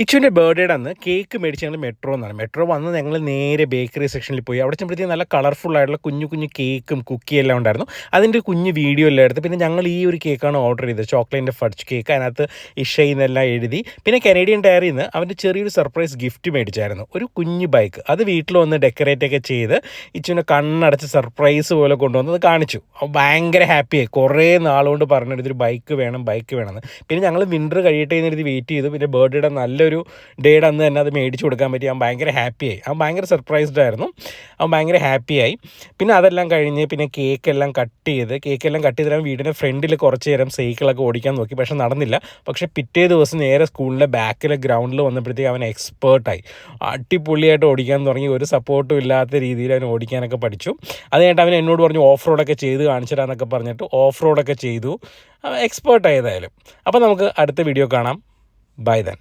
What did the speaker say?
ഇച്ചുവിൻ്റെ ബർത്ത്ഡേയുടെ അന്ന് കേക്ക് മേടിച്ച് ഞങ്ങൾ മെട്രോ എന്നാണ്. മെട്രോ വന്ന് ഞങ്ങൾ നേരെ ബേക്കറി സെക്ഷനിൽ പോയി. അവിടെ ചെന്നപ്പോഴത്തേക്കും നല്ല കളർഫുൾ ആയിട്ടുള്ള കുഞ്ഞു കുഞ്ഞു കേക്കും കുക്കിയും എല്ലാം ഉണ്ടായിരുന്നു. അതിൻ്റെ ഒരു കുഞ്ഞു വീഡിയോ എല്ലാം എടുത്ത് പിന്നെ ഞങ്ങൾ ഈ ഒരു കേക്കാണ് ഓർഡർ ചെയ്തത്, ചോക്ലേറ്റിൻ്റെ ഫഡ്ജ് കേക്ക്. അതിനകത്ത് ഇഷയെന്നെല്ലാം എഴുതി. പിന്നെ കനേഡിയൻ ഡയറിയിൽ നിന്ന് അവൻ്റെ ചെറിയൊരു സർപ്രൈസ് ഗിഫ്റ്റ് മേടിച്ചായിരുന്നു, ഒരു കുഞ്ഞു ബൈക്ക്. അത് വീട്ടിൽ വന്ന് ഡെക്കറേറ്റ് ഒക്കെ ചെയ്ത് ഇച്ചുവിനെ കണ്ണടച്ച് സർപ്രൈസ് പോലെ കൊണ്ടുവന്നത് കാണിച്ചു. അവൻ ഭയങ്കര ഹാപ്പിയായി. കുറേ നാളുകൊണ്ട് പറഞ്ഞെടുത്തൊരു ബൈക്ക് വേണം വേണമെന്ന്. പിന്നെ ഞങ്ങൾ വിൻ്റർ കഴിയട്ടെ എന്നെഴുതി വെയിറ്റ് ചെയ്തു. പിന്നെ ബർത്ത്ഡേയുടെ നല്ലൊരു ഡേയുടെ അന്ന് തന്നെ അത് മേടിച്ച് കൊടുക്കാൻ പറ്റി. അവൻ ഭയങ്കര ഹാപ്പിയായി. അവൻ ഭയങ്കര സർപ്രൈസ്ഡ് ആയിരുന്നു. അവൻ ഭയങ്കര ഹാപ്പിയായി. പിന്നെ അതെല്ലാം കഴിഞ്ഞ് പിന്നെ കേക്കെല്ലാം കട്ട് ചെയ്ത് അവൻ വീടിൻ്റെ ഫ്രണ്ടിൽ കുറച്ച് നേരം സൈക്കിളൊക്കെ ഓടിക്കാൻ നോക്കി. പക്ഷെ നടന്നില്ല. പക്ഷേ പിറ്റേ ദിവസം നേരെ സ്കൂളിൻ്റെ ബാക്കിലെ ഗ്രൗണ്ടിൽ വന്നപ്പോഴത്തേക്ക് അവൻ എക്സ്പേർട്ടായി. അടിപൊളിയായിട്ട് ഓടിക്കാൻ തുടങ്ങി. ഒരു സപ്പോർട്ടും ഇല്ലാത്ത രീതിയിൽ അവൻ ഓടിക്കാനൊക്കെ പഠിച്ചു. അത് കഴിഞ്ഞിട്ട് അവൻ എന്നോട് പറഞ്ഞു ഓഫ് റോഡൊക്കെ ചെയ്ത് കാണിച്ചു തരാമെന്നൊക്കെ പറഞ്ഞിട്ട് ഓഫ് റോഡൊക്കെ ചെയ്തു. എക്സ്പേർട്ടായി ഏതായാലും. അപ്പോൾ നമുക്ക് അടുത്ത വീഡിയോ കാണാം. Bye then.